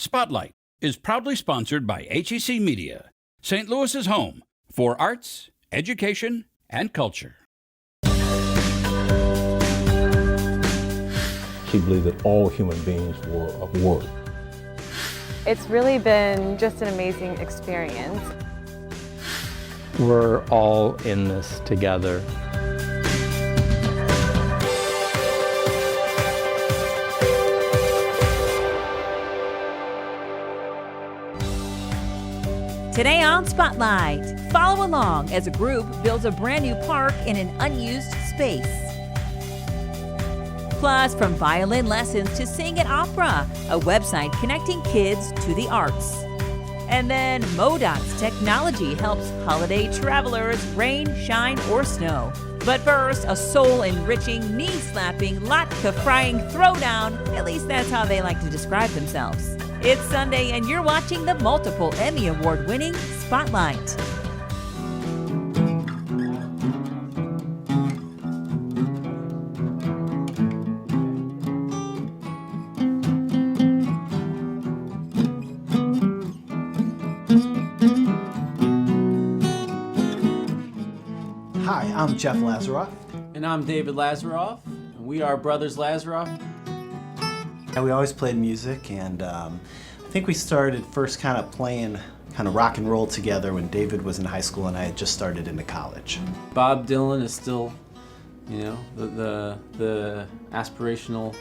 Spotlight is proudly sponsored by HEC Media, St. Louis's home for arts, education, and culture. She believed that all human beings were of worth. It's really been just an amazing experience. We're all in this together. Today on Spotlight, follow along as a group builds a brand new park in an unused space. Plus, from violin lessons to sing at opera, a website connecting kids to the arts. And then MoDOT's technology helps holiday travelers rain, shine, or snow. But first, a soul-enriching, knee-slapping, latke-frying throwdown. At least that's how they like to describe themselves. It's Sunday, and you're watching the multiple Emmy Award-winning Spotlight. Hi, I'm Jeff Lazaroff. And I'm David Lazaroff, and we are Brothers Lazaroff. And we always played music, and I think we started first kind of playing kind of rock and roll together when David was in high school and I had just started into college. Bob Dylan is still, the aspirational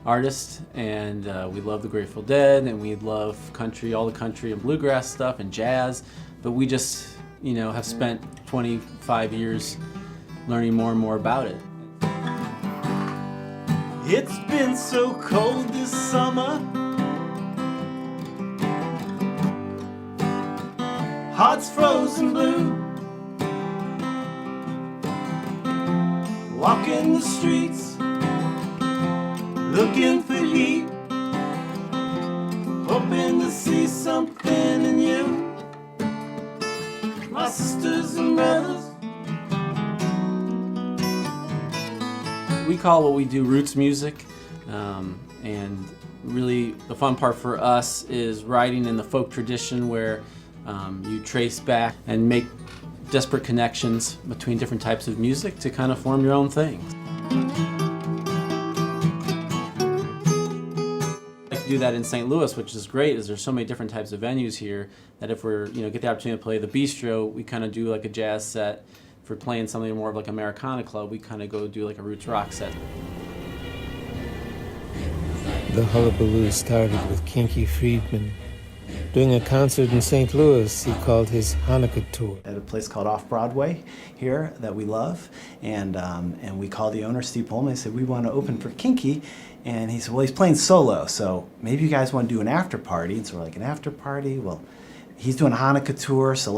artist, and we love the Grateful Dead, and we love country, all the country and bluegrass stuff and jazz, but we just, have spent 25 years learning more and more about it. It's been so cold this summer. Hearts frozen blue. Walking the streets, looking for heat, hoping to see something in you. My sisters and brothers. We call what we do roots music, and really the fun part for us is writing in the folk tradition where you trace back and make desperate connections between different types of music to kind of form your own thing. I do that in St. Louis, which is great, is there's so many different types of venues here that if we're get the opportunity to play the bistro, we kind of do like a jazz set. If we're playing something more of like Americana Club, we kind of go do like a roots rock set. The Hullabaloo started with Kinky Friedman doing a concert in St. Louis he called his Hanukkah tour. At a place called Off Broadway here that we love, and we called the owner, Steve Pullman. They said, we want to open for Kinky, and he said, well, he's playing solo, so maybe you guys want to do an after party. And so we're like, an after party? Well, he's doing a Hanukkah tour, so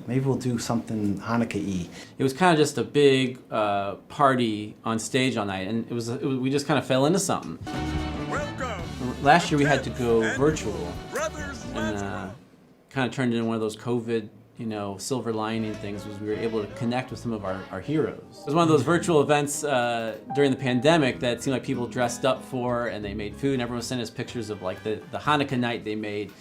maybe we'll do something Hanukkah-y. It was kind of just a big party on stage all night, and we just kind of fell into something. Last year we had to go virtual, and kind of turned into one of those COVID, silver lining things, was we were able to connect with some of our heroes. It was one of those virtual events during the pandemic that seemed like people dressed up for, and they made food, and everyone sent us pictures of like the Hanukkah night they made.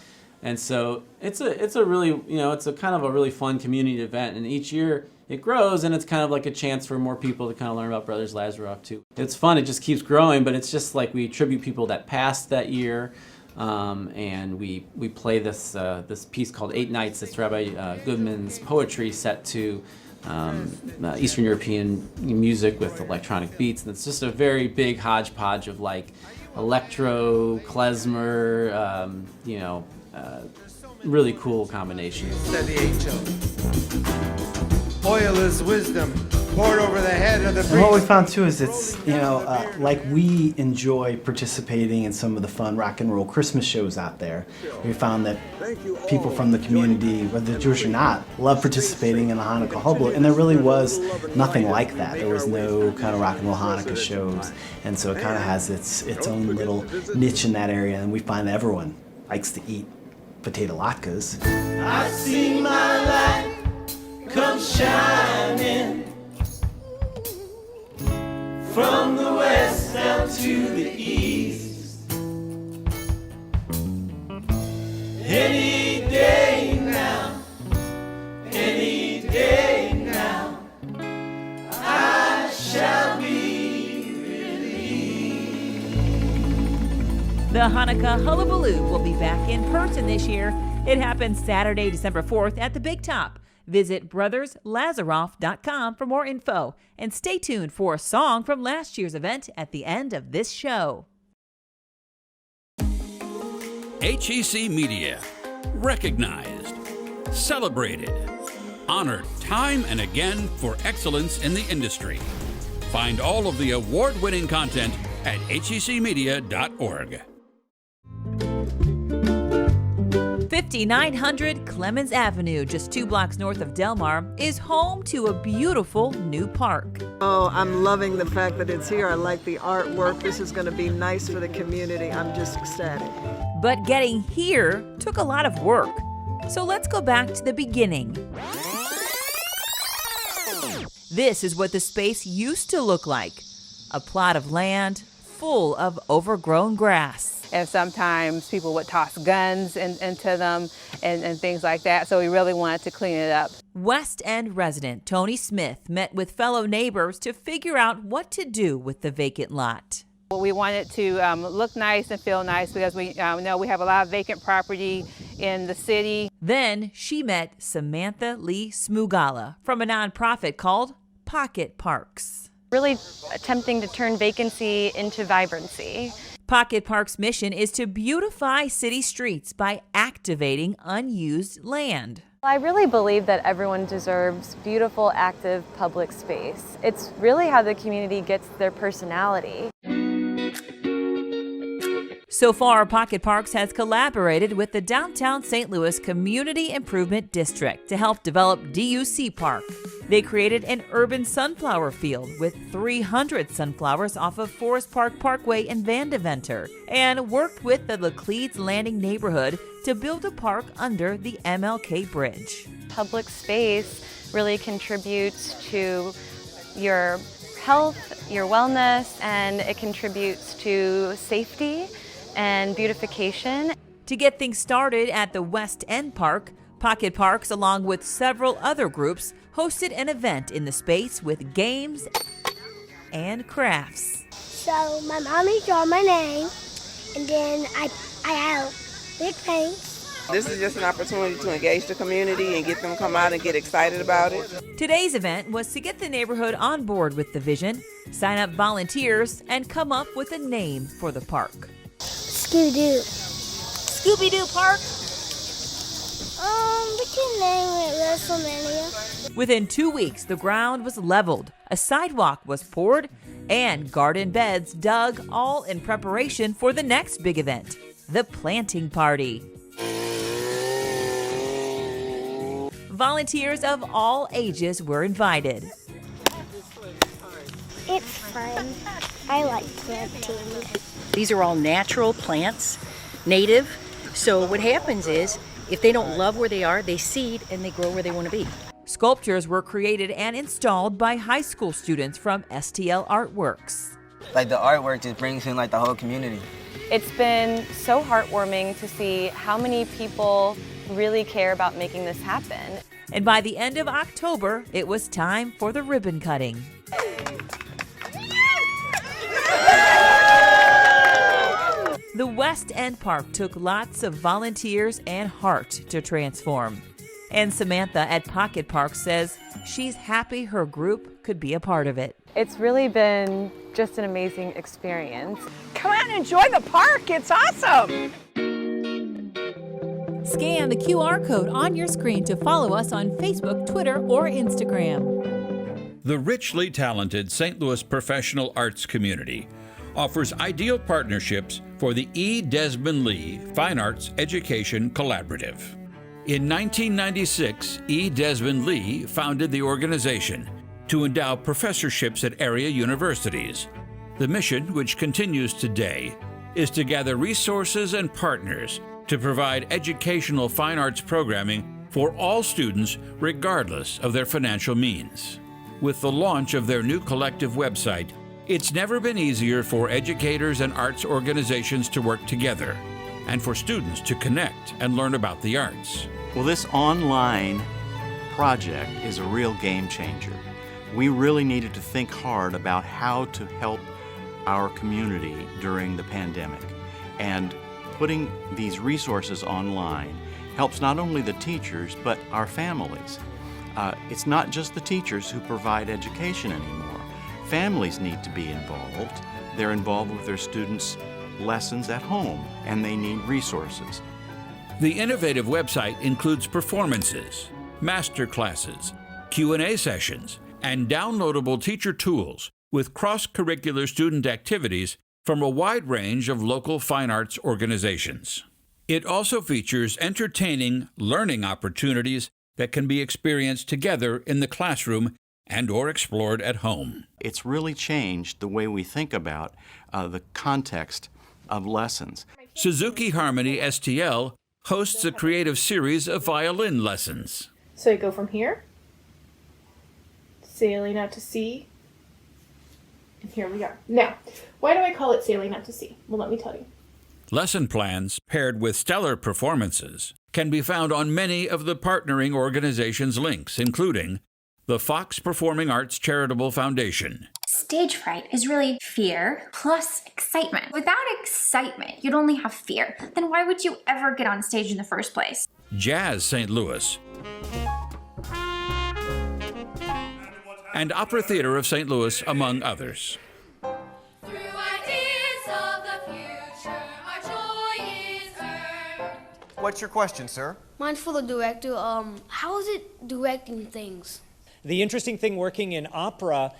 And so it's a really, it's a kind of a really fun community event, and each year it grows, and it's kind of like a chance for more people to kind of learn about Brothers Lazaroff too. It's fun, it just keeps growing, but it's just like we tribute people that passed that year, and we play this piece called 8 Nights. That's Rabbi Goodman's poetry set to Eastern European music with electronic beats, and it's just a very big hodgepodge of like electro, klezmer, really cool combination. Said the angel. Oil is wisdom poured over the head of the priest. And what we found too is it's, like we enjoy participating in some of the fun rock and roll Christmas shows out there. We found that people from the community, whether Jewish or not, love participating in the Hanukkah Hullabaloo, and there really was nothing like that. There was no kind of rock and roll Hanukkah shows, and so it kind of has its own little niche in that area, and we find that everyone likes to eat potato latkes. I've seen my light come shining from the west down to the east. Any day now, any day now, I shall be relieved. The Hanukkah Hullabaloo will be back in person this year. It happens Saturday, December 4th at the Big Top. Visit brotherslazaroff.com for more info, and stay tuned for a song from last year's event at the end of this show. HEC Media. Recognized, celebrated, honored time and again for excellence in the industry. Find all of the award-winning content at hecmedia.org. 5900 Clemens Avenue, just 2 blocks north of Del Mar, is home to a beautiful new park. Oh, I'm loving the fact that it's here. I like the artwork. This is going to be nice for the community. I'm just ecstatic. But getting here took a lot of work. So let's go back to the beginning. This is what the space used to look like. A plot of land full of overgrown grass. And sometimes people would toss guns into them and things like that. So we really wanted to clean it up. West End resident Tony Smith met with fellow neighbors to figure out what to do with the vacant lot. We wanted to look nice and feel nice because we know we have a lot of vacant property in the city. Then she met Samantha Lee Smugala from a nonprofit called PocketParks. Really attempting to turn vacancy into vibrancy. PocketParks' mission is to beautify city streets by activating unused land. I really believe that everyone deserves beautiful, active public space. It's really how the community gets their personality. So far, PocketParks has collaborated with the Downtown St. Louis Community Improvement District to help develop DUC Park. They created an urban sunflower field with 300 sunflowers off of Forest Park Parkway in Vandeventer, and worked with the Lacledes Landing neighborhood to build a park under the MLK Bridge. Public space really contributes to your health, your wellness, and it contributes to safety and beautification. To get things started at the West End Park, PocketParks, along with several other groups, hosted an event in the space with games and crafts. So my mommy drew my name, and then I have big paints. This is just an opportunity to engage the community and get them to come out and get excited about it. Today's event was to get the neighborhood on board with the vision, sign up volunteers, and come up with a name for the park. Scooby-Doo. Scooby-Doo Park? We can name it WrestleMania. Within 2 weeks, the ground was leveled, a sidewalk was poured, and garden beds dug, all in preparation for the next big event, the planting party. Volunteers of all ages were invited. It's fun. I like planting. These are all natural plants, native. So what happens is, if they don't love where they are, they seed and they grow where they want to be. Sculptures were created and installed by high school students from STL Artworks. Like the artwork just brings in like the whole community. It's been so heartwarming to see how many people really care about making this happen. And by the end of October, it was time for the ribbon cutting. The West End Park took lots of volunteers and heart to transform. And Samantha at PocketParks says she's happy her group could be a part of it. It's really been just an amazing experience. Come out and enjoy the park. It's awesome. Scan the QR code on your screen to follow us on Facebook, Twitter, or Instagram. The richly talented St. Louis professional arts community offers ideal partnerships for the E. Desmond Lee Fine Arts Education Collaborative. In 1996, E. Desmond Lee founded the organization to endow professorships at area universities. The mission, which continues today, is to gather resources and partners to provide educational fine arts programming for all students regardless of their financial means. With the launch of their new collective website, it's never been easier for educators and arts organizations to work together. and for students to connect and learn about the arts. Well, this online project is a real game changer. We really needed to think hard about how to help our community during the pandemic. And putting these resources online helps not only the teachers, but our families. It's not just the teachers who provide education anymore. Families need to be involved. They're involved with their students' lessons at home, and they need resources. The innovative website includes performances, master classes, Q&A sessions, and downloadable teacher tools with cross-curricular student activities from a wide range of local fine arts organizations. It also features entertaining learning opportunities that can be experienced together in the classroom and/or explored at home. It's really changed the way we think about the context of lessons. Suzuki Harmony STL hosts a creative series of violin lessons. So I go from here, sailing out to sea, and here we are. Now, why do I call it sailing out to sea? Well, let me tell you. Lesson plans paired with stellar performances can be found on many of the partnering organizations' links, including the Fox Performing Arts Charitable Foundation. Stage fright is really fear plus excitement. Without excitement, you'd only have fear. Then why would you ever get on stage in the first place? Jazz St. Louis, and Opera Theater of St. Louis, among others. What's your question, sir? Mine's for the director. How is it directing things? The interesting thing working in opera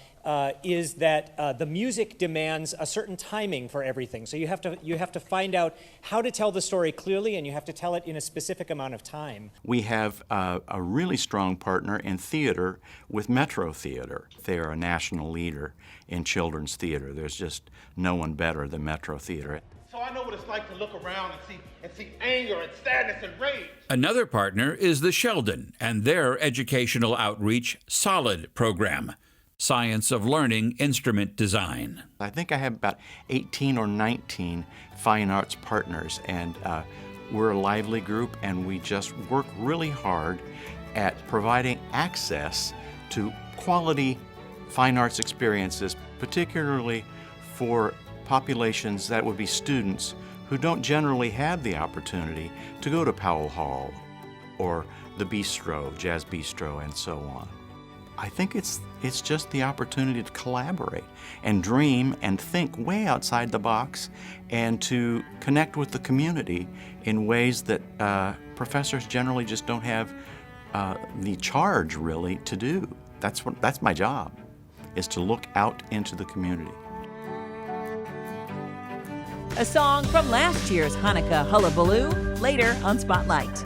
is that the music demands a certain timing for everything. So you have to find out how to tell the story clearly, and you have to tell it in a specific amount of time. We have a really strong partner in theater with Metro Theater. They are a national leader in children's theater. There's just no one better than Metro Theater. So I know what it's like to look around and see anger and sadness and rage. Another partner is the Sheldon and their educational outreach SOLID program, Science of Learning Instrument Design. I think I have about 18 or 19 fine arts partners, and we're a lively group, and we just work really hard at providing access to quality fine arts experiences, particularly for populations that would be students who don't generally have the opportunity to go to Powell Hall or the Bistro, Jazz Bistro, and so on. I think it's just the opportunity to collaborate and dream and think way outside the box and to connect with the community in ways that professors generally just don't have the charge really to do. That's my job, is to look out into the community. A song from last year's Hanukkah Hullabaloo, later on Spotlight.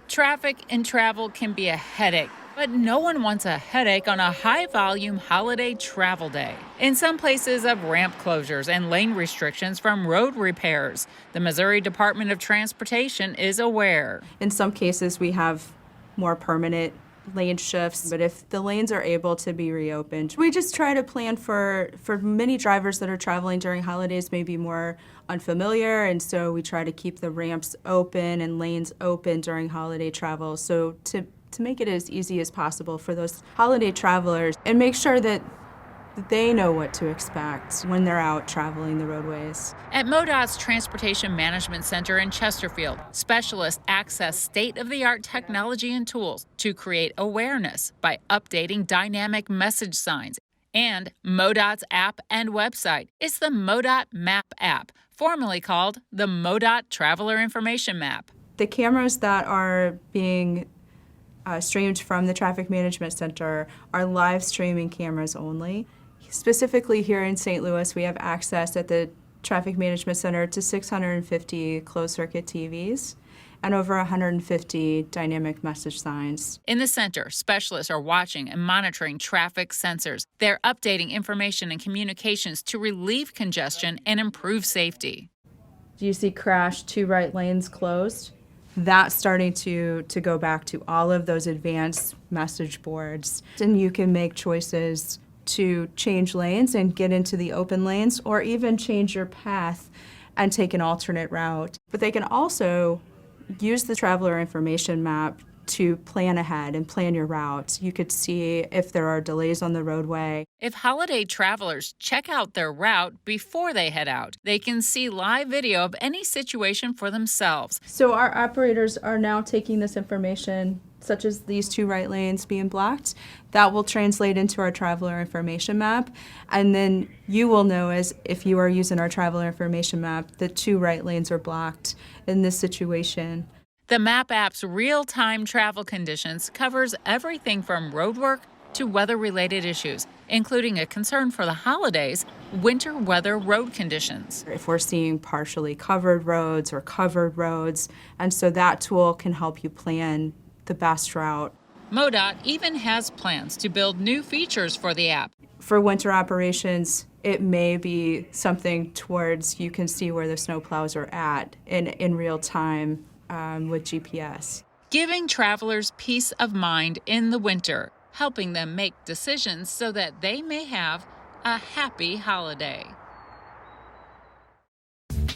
Traffic and travel can be a headache, but no one wants a headache on a high-volume holiday travel day. In some places of ramp closures and lane restrictions from road repairs, the Missouri Department of Transportation is aware. In some cases, we have more permanent lane shifts, but if the lanes are able to be reopened, we just try to plan for many drivers that are traveling during holidays may be more unfamiliar, and so we try to keep the ramps open and lanes open during holiday travel, so to make it as easy as possible for those holiday travelers and make sure that they know what to expect when they're out traveling the roadways. At MoDOT's Transportation Management Center in Chesterfield, specialists access state-of-the-art technology and tools to create awareness by updating dynamic message signs. And MoDOT's app and website is the MoDOT Map app, formerly called the MoDOT Traveler Information Map. The cameras that are being streamed from the Traffic Management Center are live streaming cameras only. Specifically here in St. Louis, we have access at the Traffic Management Center to 650 closed-circuit TVs and over 150 dynamic message signs. In the center, specialists are watching and monitoring traffic sensors. They're updating information and communications to relieve congestion and improve safety. Do you see crash, 2 right lanes closed? That's starting to go back to all of those advanced message boards. And you can make choices to change lanes and get into the open lanes, or even change your path and take an alternate route. But they can also use the traveler information map to plan ahead and plan your routes. You could see if there are delays on the roadway. If holiday travelers check out their route before they head out, they can see live video of any situation for themselves. So our operators are now taking this information, such as these 2 right lanes being blocked, that will translate into our traveler information map. And then you will know, as if you are using our traveler information map, the 2 right lanes are blocked in this situation. The Map app's real-time travel conditions covers everything from roadwork to weather-related issues, including a concern for the holidays, winter weather road conditions. If we're seeing partially covered roads or covered roads, and so that tool can help you plan the best route. MoDOT even has plans to build new features for the app. For winter operations, it may be something towards you can see where the snowplows are at in real time. With GPS. Giving travelers peace of mind in the winter, helping them make decisions so that they may have a happy holiday.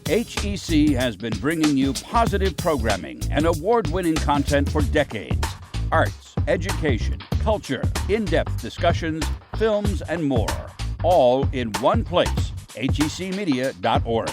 HEC has been bringing you positive programming and award-winning content for decades. Arts, education, culture, in-depth discussions, films, and more. All in one place, hecmedia.org.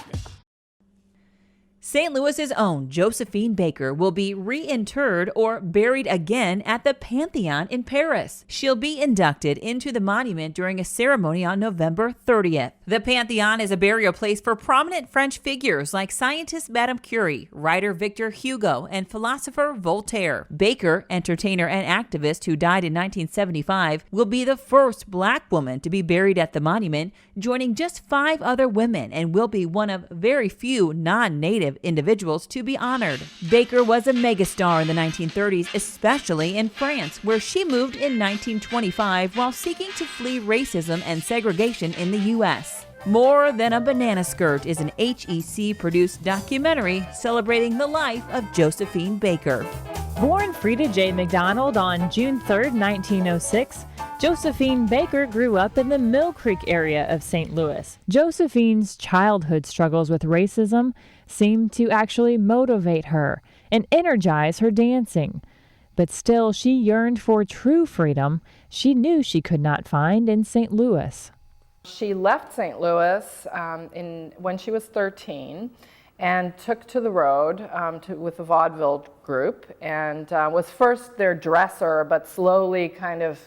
St. Louis's own Josephine Baker will be reinterred or buried again at the Pantheon in Paris. She'll be inducted into the monument during a ceremony on November 30th. The Pantheon is a burial place for prominent French figures like scientist Madame Curie, writer Victor Hugo, and philosopher Voltaire. Baker, entertainer and activist who died in 1975, will be the first Black woman to be buried at the monument, joining just 5 other women, and will be one of very few non-native individuals to be honored. Baker was a megastar in the 1930s, especially in France, where she moved in 1925 while seeking to flee racism and segregation in the U.S. More Than a Banana Skirt is an HEC-produced documentary celebrating the life of Josephine Baker. Born Frida J. McDonald on June 3, 1906, Josephine Baker grew up in the Mill Creek area of St. Louis. Josephine's childhood struggles with racism seemed to actually motivate her and energize her dancing. But still, she yearned for true freedom she knew she could not find in St. Louis. She left St. Louis when she was 13 and took to the road with the vaudeville group, and was first their dresser, but slowly kind of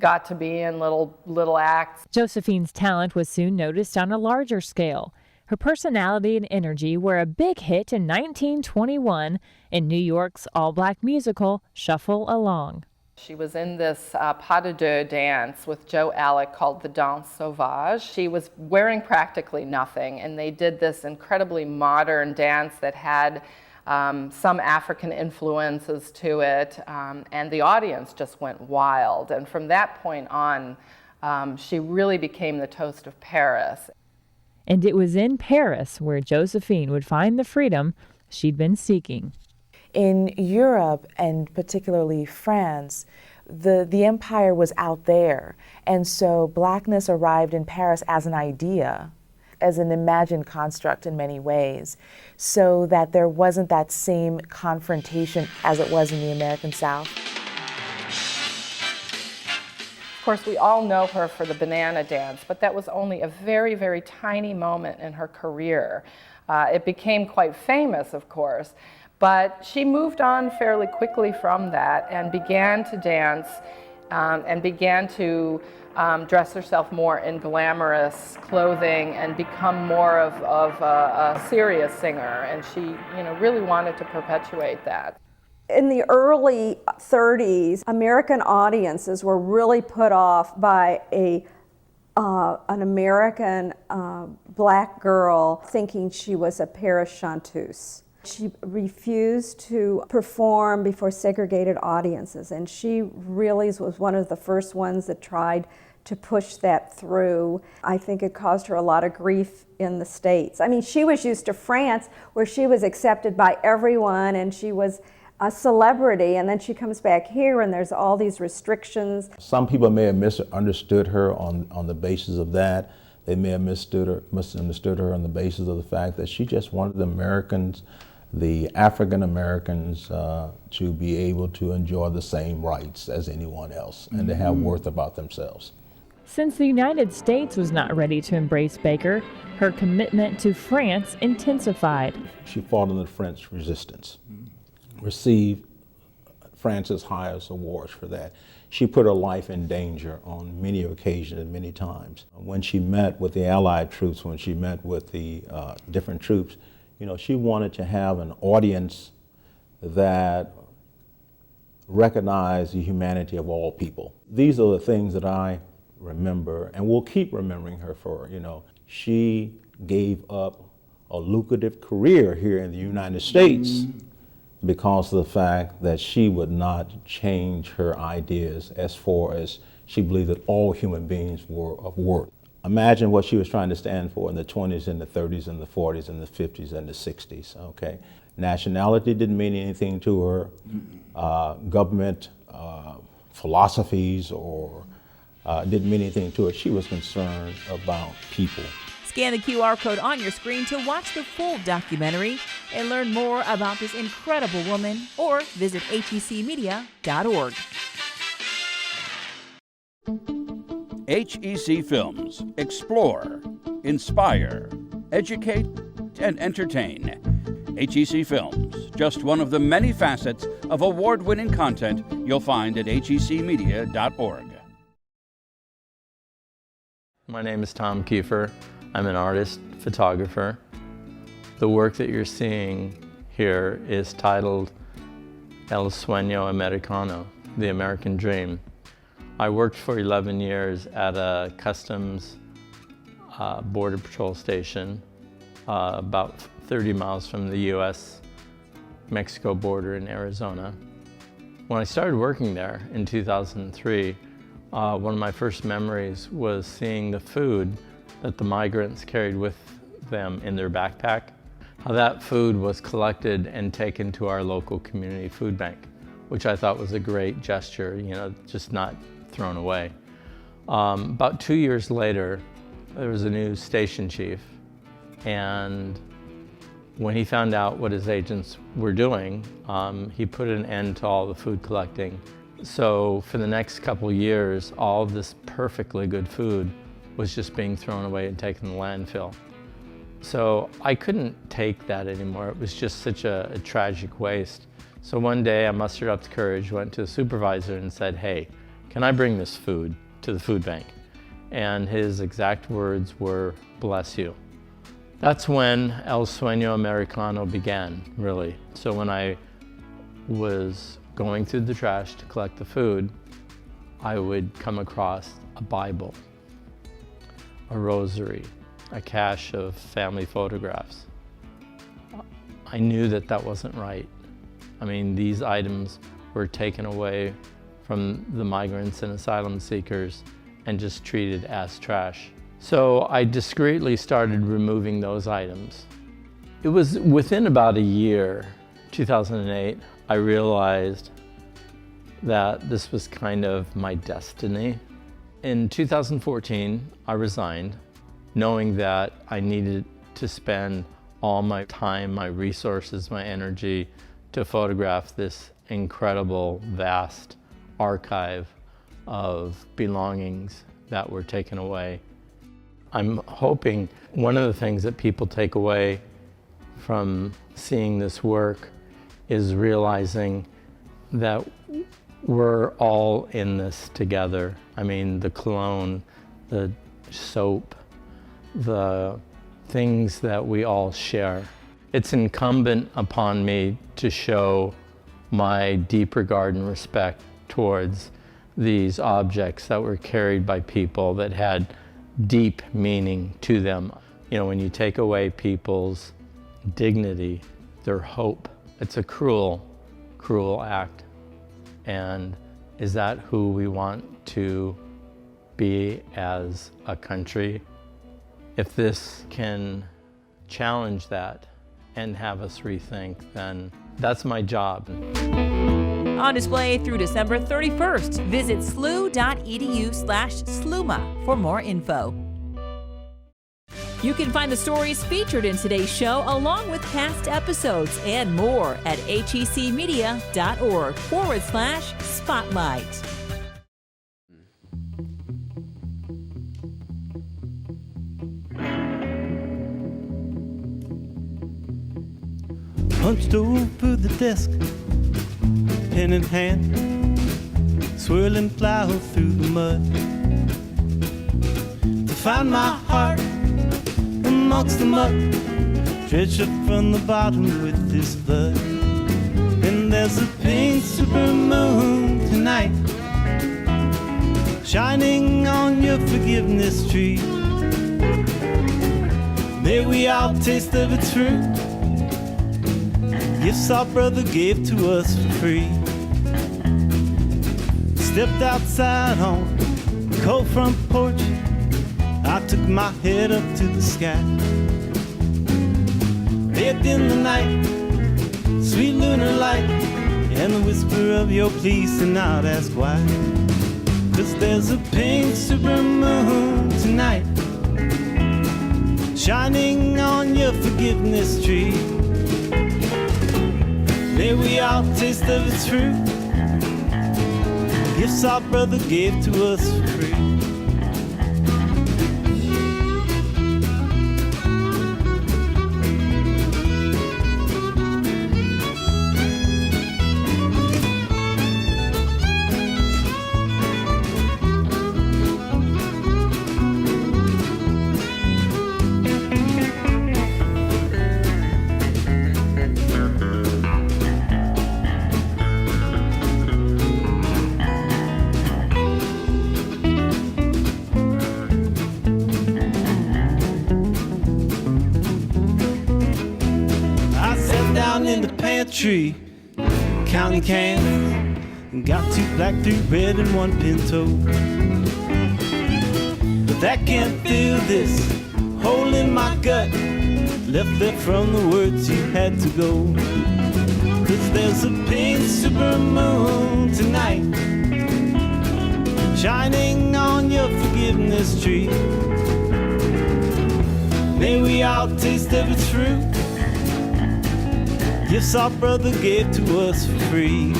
got to be in little acts. Josephine's talent was soon noticed on a larger scale. Her personality and energy were a big hit in 1921 in New York's all-black musical Shuffle Along. She was in this pas de deux dance with Joe Alec called the Danse Sauvage. She was wearing practically nothing, and they did this incredibly modern dance that had some African influences to it, and the audience just went wild. And from that point on, she really became the toast of Paris. And it was in Paris where Josephine would find the freedom she'd been seeking. In Europe, and particularly France, the empire was out there, and so blackness arrived in Paris as an idea, as an imagined construct in many ways, so that there wasn't that same confrontation as it was in the American South. Of course, we all know her for the banana dance, but that was only a very, very tiny moment in her career. It became quite famous, of course, but she moved on fairly quickly from that and began to dance and began to dress herself more in glamorous clothing and become more of a serious singer. And she, really wanted to perpetuate that. In the early 30s, American audiences were really put off by an American black girl thinking she was a Paris chanteuse. She refused to perform before segregated audiences, and she really was one of the first ones that tried to push that through. I think it caused her a lot of grief in the States. I mean, she was used to France, where she was accepted by everyone and she was a celebrity, and then she comes back here and there's all these restrictions. Some people may have misunderstood her on the basis of that. They may have misunderstood her on the basis of the fact that she just wanted the Americans, the African Americans, to be able to enjoy the same rights as anyone else and to have worth about themselves. Since the United States was not ready to embrace Baker, her commitment to France intensified. She fought in the French resistance, received France's highest awards for that. She put her life in danger on many occasions and many times. When she met with the Allied troops, when she met with the different troops, you know, she wanted to have an audience that recognized the humanity of all people. These are the things that I remember and will keep remembering her for. You know, she gave up a lucrative career here in the United States because of the fact that she would not change her ideas as far as she believed that all human beings were of worth. Imagine what she was trying to stand for in the 20s and the 30s and the 40s and the 50s and the 60s, okay? Nationality didn't mean anything to her. Government philosophies or didn't mean anything to her. She was concerned about people. Scan the QR code on your screen to watch the full documentary and learn more about this incredible woman, or visit hecmedia.org. HEC Films. Explore, inspire, educate, and entertain. HEC Films, just one of the many facets of award-winning content you'll find at hecmedia.org. My name is Tom Kiefer. I'm an artist, photographer. The work that you're seeing here is titled El Sueño Americano, The American Dream. I worked for 11 years at a customs border patrol station about 30 miles from the US-Mexico border in Arizona. When I started working there in 2003, one of my first memories was seeing the food that the migrants carried with them in their backpack, how that food was collected and taken to our local community food bank, which I thought was a great gesture, you know, just not thrown away. About 2 years later, there was a new station chief, and when he found out what his agents were doing, he put an end to all the food collecting. So for the next couple years, all of this perfectly good food was just being thrown away and taken to the landfill. So I couldn't take that anymore. It was just such a tragic waste. So one day I mustered up the courage, went to the supervisor and said, hey, can I bring this food to the food bank? And his exact words were, bless you. That's when El Sueño Americano began, really. So when I was going through the trash to collect the food, I would come across a Bible, a rosary, a cache of family photographs. I knew that that wasn't right. I mean, these items were taken away from the migrants and asylum seekers and just treated as trash. So I discreetly started removing those items. It was within about a year, 2008, I realized that this was kind of my destiny. In 2014, I resigned, knowing that I needed to spend all my time, my resources, my energy to photograph this incredible, vast archive of belongings that were taken away. I'm hoping one of the things that people take away from seeing this work is realizing that we're all in this together. I mean, the cologne, the soap, the things that we all share. It's incumbent upon me to show my deep regard and respect towards these objects that were carried by people that had deep meaning to them. You know, when you take away people's dignity, their hope, it's a cruel, cruel act. And is that who we want to be as a country? If this can challenge that and have us rethink, then that's my job. On display through December 31st. Visit slu.edu/sluma for more info. You can find the stories featured in today's show along with past episodes and more at hecmedia.org/spotlight. Hunched over the desk, pen in hand, swirling plow through the mud to find my heart amongst the muck, dredged up from the bottom with this blood. And there's a pink super moon tonight, shining on your forgiveness tree. May we all taste of its fruit, gifts our brother gave to us for free. Stepped outside on the cold front porch, I took my head up to the sky. Bathed in the night, sweet lunar light, and the whisper of your please, and not ask why. 'Cause there's a pink super moon tonight, shining on your forgiveness tree. May we all taste of its fruit, gifts our brother gave to us for free. Tree, counting cans, and got 2 black, 3 red, and 1 pinto. But that can't fill this hole in my gut, left there from the words you had to go. 'Cause there's a pink super moon tonight, shining on your forgiveness tree. May we all taste of its fruit, gifts our brother gave to us for free.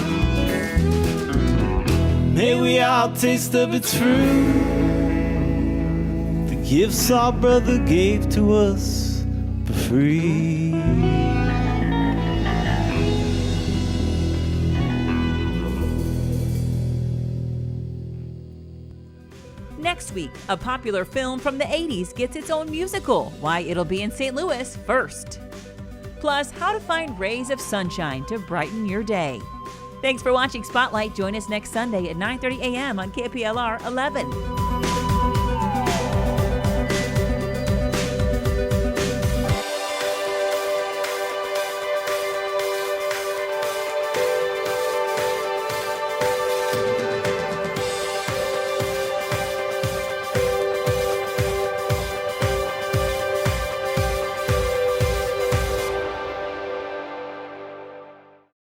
May we all taste of its fruit, the gifts our brother gave to us for free. Next week, a popular film from the 80s gets its own musical, why it'll be in St. Louis first. Plus, how to find rays of sunshine to brighten your day. Thanks for watching Spotlight. Join us next Sunday at 9:30 a.m. on KPLR 11.